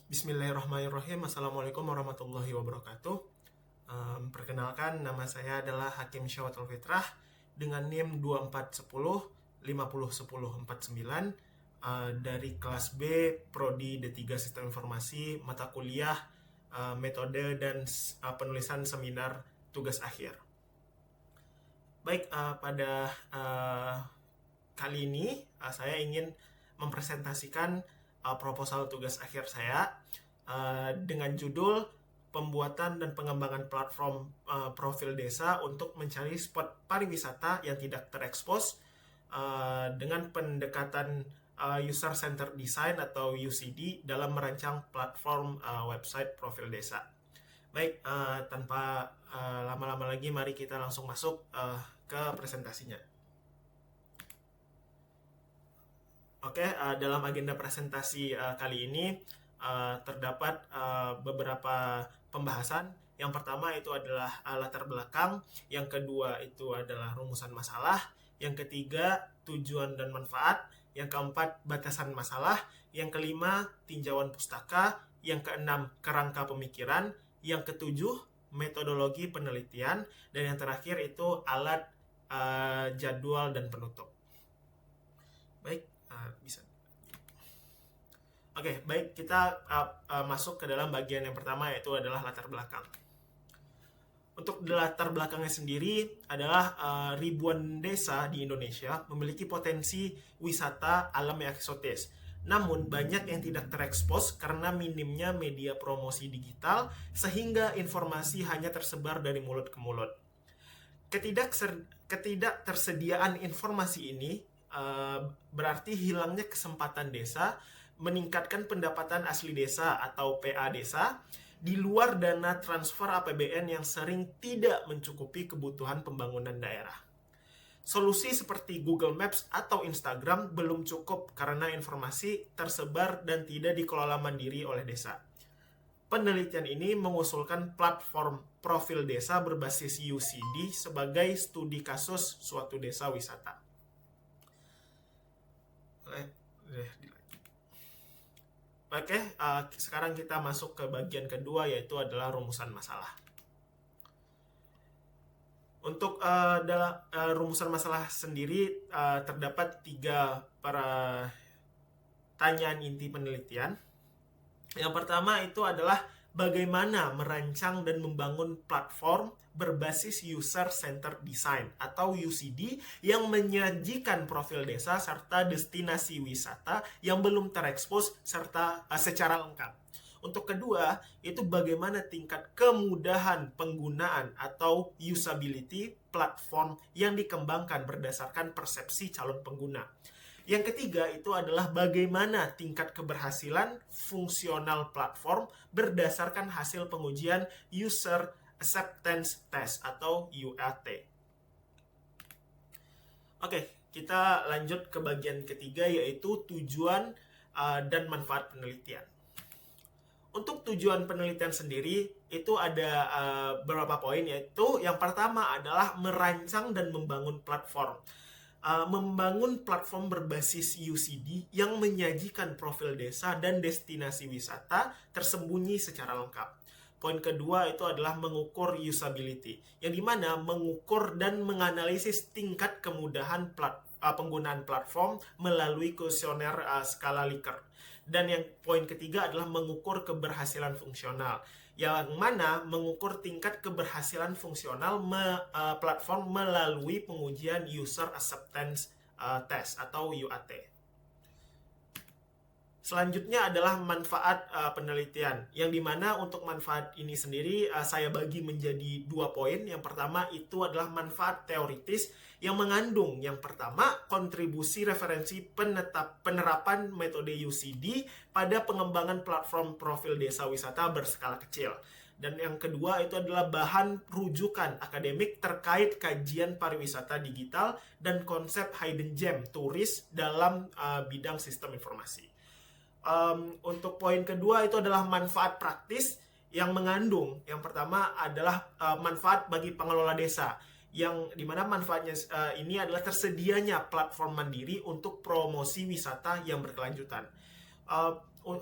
Bismillahirrahmanirrahim. Assalamualaikum warahmatullahi wabarakatuh. Perkenalkan, nama saya adalah Hakim Syawatul Fitrah dengan NIM 2410 501049 dari kelas B Prodi D3 Sistem Informasi, mata kuliah metode dan penulisan seminar tugas akhir. Baik, pada kali ini saya ingin mempresentasikan proposal tugas akhir saya dengan judul pembuatan dan pengembangan platform profil desa untuk mencari spot pariwisata yang tidak terekspos dengan pendekatan user centered design atau UCD dalam merancang platform website profil desa. Baik, tanpa lama-lama lagi, mari kita langsung masuk ke presentasinya. Oke, dalam agenda presentasi kali ini terdapat beberapa pembahasan. Yang pertama itu adalah latar belakang, yang kedua itu adalah rumusan masalah, yang ketiga tujuan dan manfaat, yang keempat batasan masalah, yang kelima tinjauan pustaka, yang keenam kerangka pemikiran, yang ketujuh metodologi penelitian, dan yang terakhir itu alat, jadwal, dan penutup. Baik, bisa. Oke, baik, kita masuk ke dalam bagian yang pertama, yaitu adalah latar belakang. Untuk latar belakangnya sendiri adalah ribuan desa di Indonesia memiliki potensi wisata alam yang eksotis. Namun banyak yang tidak terekspos karena minimnya media promosi digital, sehingga informasi hanya tersebar dari mulut ke mulut. Ketidaktersediaan informasi ini berarti hilangnya kesempatan desa meningkatkan pendapatan asli desa atau PA desa di luar dana transfer APBN yang sering tidak mencukupi kebutuhan pembangunan daerah. Solusi seperti Google Maps atau Instagram belum cukup karena informasi tersebar dan tidak dikelola mandiri oleh desa. Penelitian ini mengusulkan platform profil desa berbasis UCD sebagai studi kasus suatu desa wisata. Oke, sekarang kita masuk ke bagian kedua, yaitu adalah rumusan masalah. Untuk rumusan masalah sendiri terdapat 3 pertanyaan inti penelitian. Yang pertama itu adalah bagaimana merancang dan membangun platform berbasis user-centered design atau UCD yang menyajikan profil desa serta destinasi wisata yang belum terekspos serta secara lengkap. Untuk kedua, itu bagaimana tingkat kemudahan penggunaan atau usability platform yang dikembangkan berdasarkan persepsi calon pengguna. Yang ketiga itu adalah bagaimana tingkat keberhasilan fungsional platform berdasarkan hasil pengujian User Acceptance Test atau UAT. Oke, kita lanjut ke bagian ketiga, yaitu tujuan dan manfaat penelitian. Untuk tujuan penelitian sendiri itu ada beberapa poin, yaitu yang pertama adalah merancang dan membangun platform. Membangun platform berbasis UCD yang menyajikan profil desa dan destinasi wisata tersembunyi secara lengkap. Poin kedua itu adalah mengukur usability, yang dimana mengukur dan menganalisis tingkat kemudahan penggunaan platform melalui kuesioner skala Likert. Dan yang poin ketiga adalah mengukur keberhasilan fungsional, yang mana mengukur tingkat keberhasilan fungsional platform melalui pengujian User Acceptance Test atau UAT. Selanjutnya adalah manfaat penelitian, yang dimana untuk manfaat ini sendiri saya bagi menjadi 2 poin. Yang pertama itu adalah manfaat teoritis yang mengandung yang pertama kontribusi referensi penerapan metode UCD pada pengembangan platform profil desa wisata berskala kecil. Dan yang kedua itu adalah bahan rujukan akademik terkait kajian pariwisata digital dan konsep hidden gem turis dalam bidang sistem informasi. Untuk poin kedua itu adalah manfaat praktis yang mengandung yang pertama adalah manfaat bagi pengelola desa, yang dimana manfaatnya ini adalah tersedianya platform mandiri untuk promosi wisata yang berkelanjutan.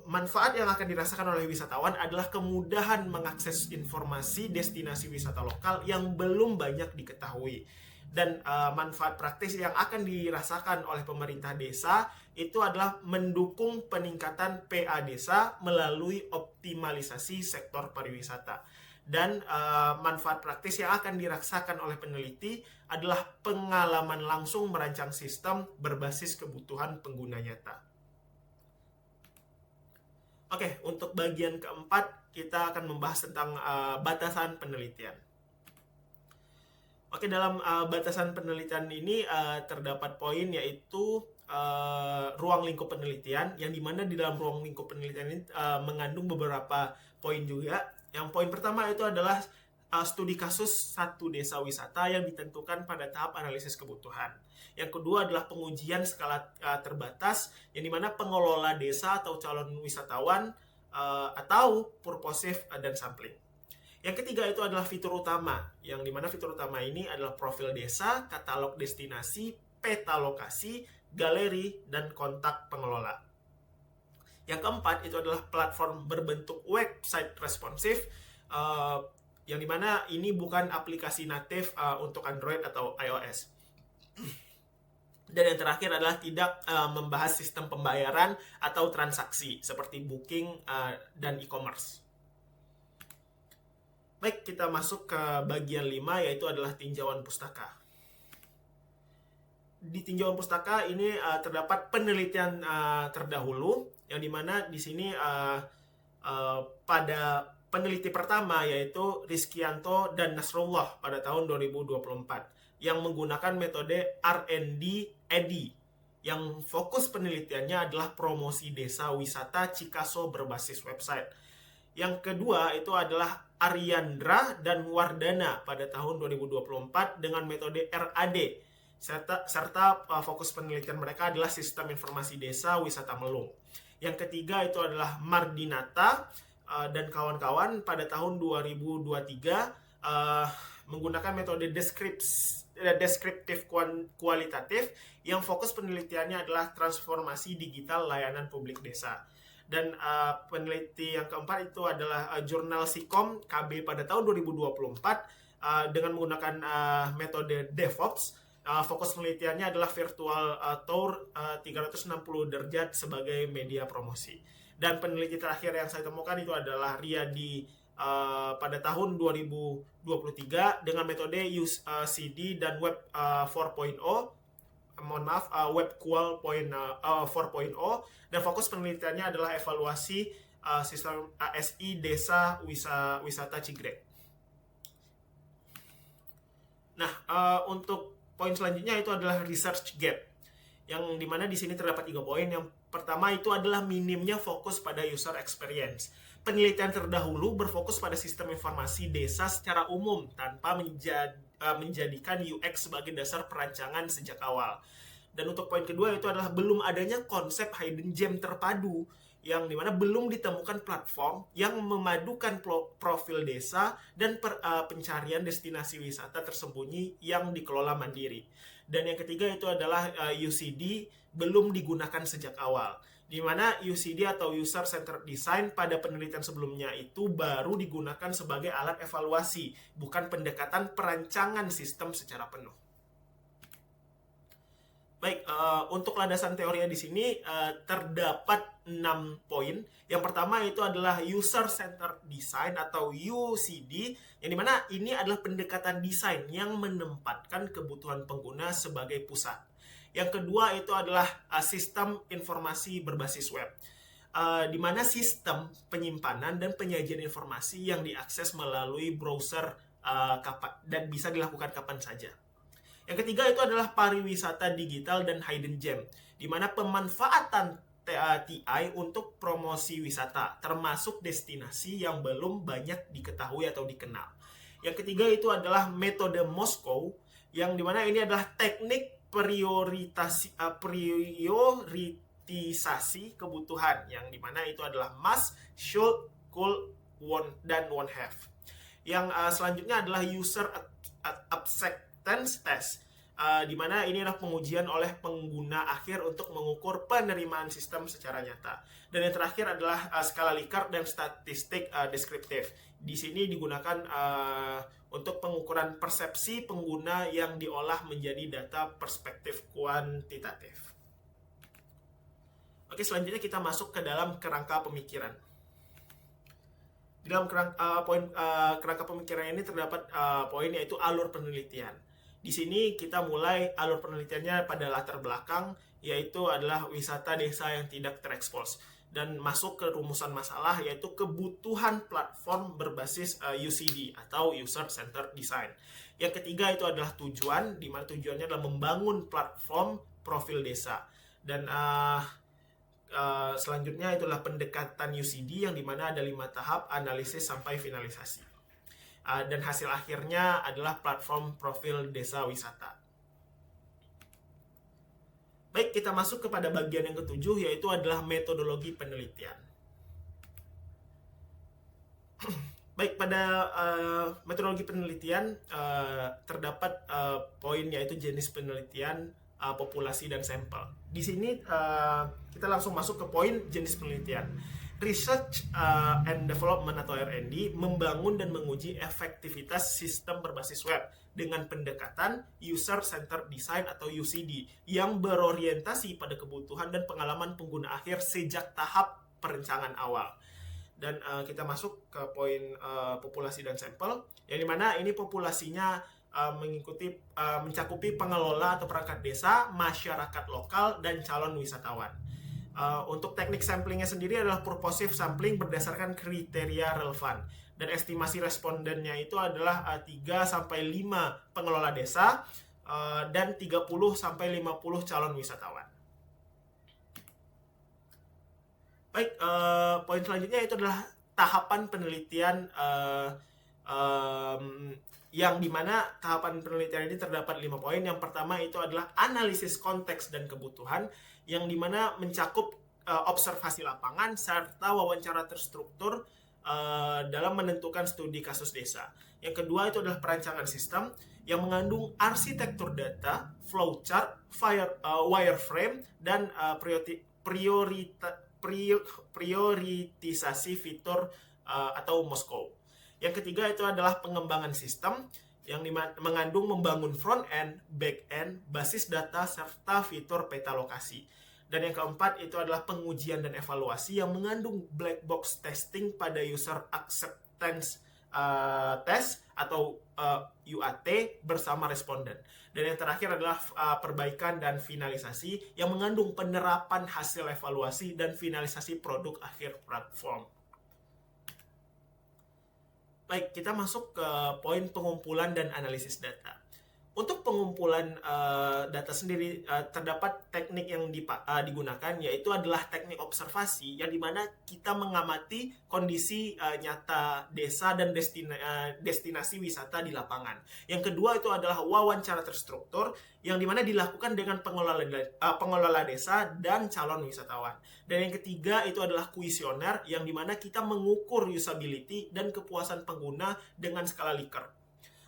manfaat yang akan dirasakan oleh wisatawan adalah kemudahan mengakses informasi destinasi wisata lokal yang belum banyak diketahui. Dan manfaat praktis yang akan dirasakan oleh pemerintah desa itu adalah mendukung peningkatan PA desa melalui optimalisasi sektor pariwisata. Dan manfaat praktis yang akan dirasakan oleh peneliti adalah pengalaman langsung merancang sistem berbasis kebutuhan pengguna nyata. Oke, untuk bagian keempat kita akan membahas tentang batasan penelitian. Oke, dalam batasan penelitian ini terdapat poin yaitu ruang lingkup penelitian, yang dimana di dalam ruang lingkup penelitian ini mengandung beberapa poin juga. Yang poin pertama itu adalah studi kasus satu desa wisata yang ditentukan pada tahap analisis kebutuhan. Yang kedua adalah pengujian skala terbatas, yang dimana pengelola desa atau calon wisatawan atau purposive dan sampling. Yang ketiga itu adalah fitur utama, yang dimana fitur utama ini adalah profil desa, katalog destinasi, peta lokasi, galeri, dan kontak pengelola. Yang keempat itu adalah platform berbentuk website responsif, yang dimana ini bukan aplikasi natif untuk Android atau iOS. Dan yang terakhir adalah tidak membahas sistem pembayaran atau transaksi seperti booking dan e-commerce. Baik, kita masuk ke bagian 5, yaitu adalah tinjauan pustaka. Di tinjauan pustaka ini terdapat penelitian terdahulu, yang dimana di sini pada peneliti pertama yaitu Rizkyanto dan Nasrullah pada tahun 2024 yang menggunakan metode R&D EDI, yang fokus penelitiannya adalah promosi desa wisata Cikaso berbasis website. Yang kedua itu adalah Aryandra dan Wardana pada tahun 2024 dengan metode RAD, serta fokus penelitian mereka adalah sistem informasi desa wisata Melung. Yang ketiga itu adalah Mardinata dan kawan-kawan pada tahun 2023 menggunakan metode deskriptif kualitatif, yang fokus penelitiannya adalah transformasi digital layanan publik desa. Dan peneliti yang keempat itu adalah jurnal Sikom KB pada tahun 2024 dengan menggunakan metode DevOps. Fokus penelitiannya adalah virtual tour 360 derajat sebagai media promosi. Dan peneliti terakhir yang saya temukan itu adalah Riyadi pada tahun 2023 dengan metode UCD dan Web 4.0, Web Qual 4.0, dan fokus penelitiannya adalah evaluasi sistem ASI desa wisata Cigrek. Nah, untuk poin selanjutnya itu adalah research gap, yang dimana di sini terdapat 3 poin. Yang pertama itu adalah minimnya fokus pada user experience. Penelitian terdahulu berfokus pada sistem informasi desa secara umum tanpa menjadikan UX sebagai dasar perancangan sejak awal. Dan untuk poin kedua itu adalah belum adanya konsep hidden gem terpadu, yang dimana belum ditemukan platform yang memadukan profil desa dan pencarian destinasi wisata tersembunyi yang dikelola mandiri. Dan yang ketiga itu adalah UCD belum digunakan sejak awal, di mana UCD atau User Centered Design pada penelitian sebelumnya itu baru digunakan sebagai alat evaluasi, bukan pendekatan perancangan sistem secara penuh. Baik, untuk landasan teorinya di sini terdapat 6 poin. Yang pertama itu adalah User Centered Design atau UCD, yang dimana ini adalah pendekatan desain yang menempatkan kebutuhan pengguna sebagai pusat. Yang kedua itu adalah sistem informasi berbasis web, di mana sistem penyimpanan dan penyajian informasi yang diakses melalui browser dan bisa dilakukan kapan saja. Yang ketiga itu adalah pariwisata digital dan hidden gem, di mana pemanfaatan TI untuk promosi wisata, termasuk destinasi yang belum banyak diketahui atau dikenal. Yang ketiga itu adalah metode Moskow, yang dimana ini adalah teknik prioritisasi kebutuhan, yang dimana itu adalah must, should, could, want, dan won't have. Yang selanjutnya adalah user acceptance test, di mana ini adalah pengujian oleh pengguna akhir untuk mengukur penerimaan sistem secara nyata. Dan yang terakhir adalah skala Likert dan statistik deskriptif. Di sini digunakan untuk pengukuran persepsi pengguna yang diolah menjadi data perspektif kuantitatif. Oke, selanjutnya kita masuk ke dalam kerangka pemikiran. Di dalam kerangka pemikiran ini terdapat poin yaitu alur penelitian. Di sini kita mulai alur penelitiannya pada latar belakang, yaitu adalah wisata desa yang tidak terekspos. Dan masuk ke rumusan masalah, yaitu kebutuhan platform berbasis UCD atau User Centered Design. Yang ketiga itu adalah tujuan, di mana tujuannya adalah membangun platform profil desa. Dan selanjutnya itulah pendekatan UCD, yang dimana ada 5 tahap analisis sampai finalisasi. Dan hasil akhirnya adalah platform profil desa wisata. Baik, kita masuk kepada bagian yang ketujuh, yaitu adalah metodologi penelitian. Baik, pada metodologi penelitian terdapat poin yaitu jenis penelitian, populasi, dan sampel. Di sini kita langsung masuk ke poin jenis penelitian. Research and Development atau R&D membangun dan menguji efektivitas sistem berbasis web dengan pendekatan User Centered Design atau UCD yang berorientasi pada kebutuhan dan pengalaman pengguna akhir sejak tahap perencanaan awal. Dan kita masuk ke poin populasi dan sampel, yang dimana ini populasinya mencakupi pengelola atau perangkat desa, masyarakat lokal, dan calon wisatawan. Untuk teknik samplingnya sendiri adalah purposive sampling berdasarkan kriteria relevan, dan estimasi respondennya itu adalah 3-5 pengelola desa dan 30-50 calon wisatawan. Baik, poin selanjutnya itu adalah tahapan penelitian, yang dimana tahapan penelitian ini terdapat 5 poin. Yang pertama itu adalah analisis konteks dan kebutuhan, yang dimana mencakup observasi lapangan serta wawancara terstruktur dalam menentukan studi kasus desa. Yang kedua itu adalah perancangan sistem yang mengandung arsitektur data, flowchart, wireframe, dan prioritisasi fitur atau Moskow. Yang ketiga itu adalah pengembangan sistem yang mengandung membangun front end, back end, basis data, serta fitur peta lokasi. Dan yang keempat itu adalah pengujian dan evaluasi yang mengandung black box testing pada user acceptance test atau UAT bersama responden. Dan yang terakhir adalah perbaikan dan finalisasi yang mengandung penerapan hasil evaluasi dan finalisasi produk akhir platform. Baik, kita masuk ke poin pengumpulan dan analisis data. Untuk pengumpulan data sendiri terdapat teknik yang digunakan, yaitu adalah teknik observasi, yang dimana kita mengamati kondisi nyata desa dan destinasi wisata di lapangan. Yang kedua itu adalah wawancara terstruktur, yang dimana dilakukan dengan pengelola desa dan calon wisatawan. Dan yang ketiga itu adalah kuesioner, yang dimana kita mengukur usability dan kepuasan pengguna dengan skala Likert.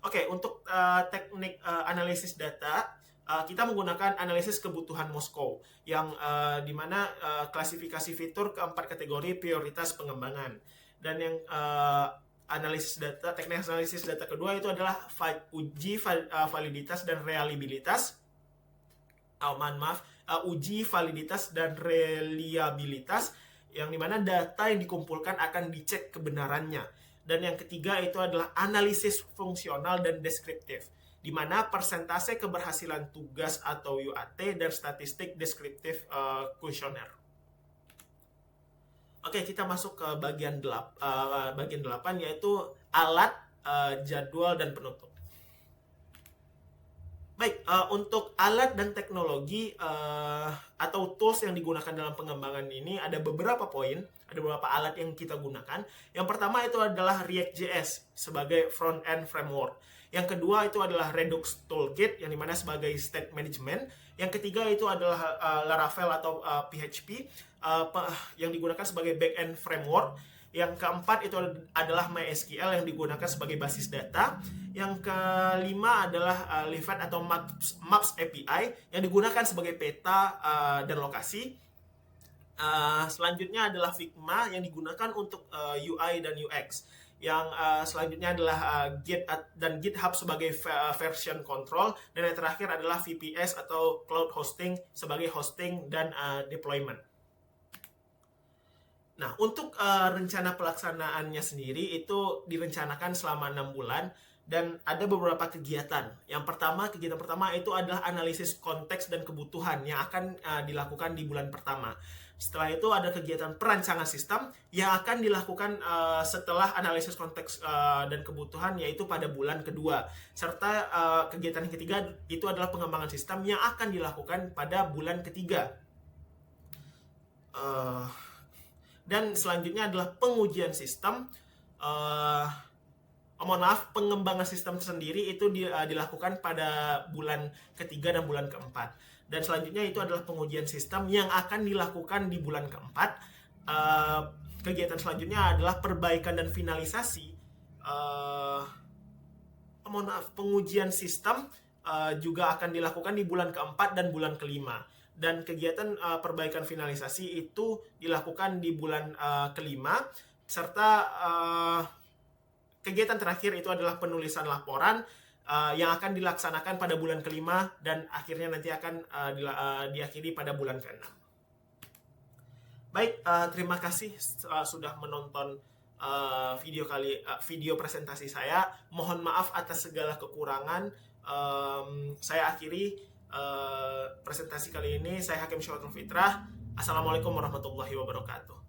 Oke, untuk teknik analisis data, kita menggunakan analisis kebutuhan Moskow, yang dimana klasifikasi fitur ke 4 kategori prioritas pengembangan. Dan yang teknik analisis data kedua itu adalah uji validitas dan reliabilitas. Uji validitas dan reliabilitas, yang dimana data yang dikumpulkan akan dicek kebenarannya. Dan yang ketiga itu adalah analisis fungsional dan deskriptif, di mana persentase keberhasilan tugas atau UAT dan statistik deskriptif kuesioner. Oke, kita masuk ke bagian 8, yaitu alat, jadwal, dan penutup. Baik, untuk alat dan teknologi atau tools yang digunakan dalam pengembangan ini ada beberapa poin, ada beberapa alat yang kita gunakan. Yang pertama itu adalah React.js sebagai front-end framework. Yang kedua itu adalah Redux Toolkit, yang dimana sebagai state management. Yang ketiga itu adalah Laravel atau PHP, yang digunakan sebagai back-end framework. Yang keempat itu adalah MySQL yang digunakan sebagai basis data. Yang kelima adalah Livat atau Maps API yang digunakan sebagai peta dan lokasi. Selanjutnya adalah Figma yang digunakan untuk UI dan UX. Yang selanjutnya adalah Git dan GitHub sebagai version control, dan yang terakhir adalah VPS atau cloud hosting sebagai hosting dan deployment. Nah, untuk rencana pelaksanaannya sendiri itu direncanakan selama 6 bulan dan ada beberapa kegiatan. Kegiatan pertama itu adalah analisis konteks dan kebutuhan yang akan dilakukan di bulan pertama. Setelah itu ada kegiatan perancangan sistem yang akan dilakukan setelah analisis konteks dan kebutuhan, yaitu pada bulan kedua. Serta kegiatan yang ketiga itu adalah pengembangan sistem yang akan dilakukan pada bulan ketiga. Dan selanjutnya adalah pengujian sistem. Pengembangan sistem sendiri itu dilakukan pada bulan ketiga dan bulan keempat. Dan selanjutnya itu adalah pengujian sistem yang akan dilakukan di bulan keempat. Kegiatan selanjutnya adalah perbaikan dan finalisasi. Pengujian sistem juga akan dilakukan di bulan keempat dan bulan kelima. Dan kegiatan perbaikan finalisasi itu dilakukan di bulan kelima. Serta kegiatan terakhir itu adalah penulisan laporan yang akan dilaksanakan pada bulan kelima dan akhirnya nanti akan diakhiri pada bulan ke-6. Baik, terima kasih sudah menonton video presentasi saya. Mohon maaf atas segala kekurangan. Saya akhiri presentasi kali ini. Saya Hakim Syawatul Fitrah. Assalamualaikum warahmatullahi wabarakatuh.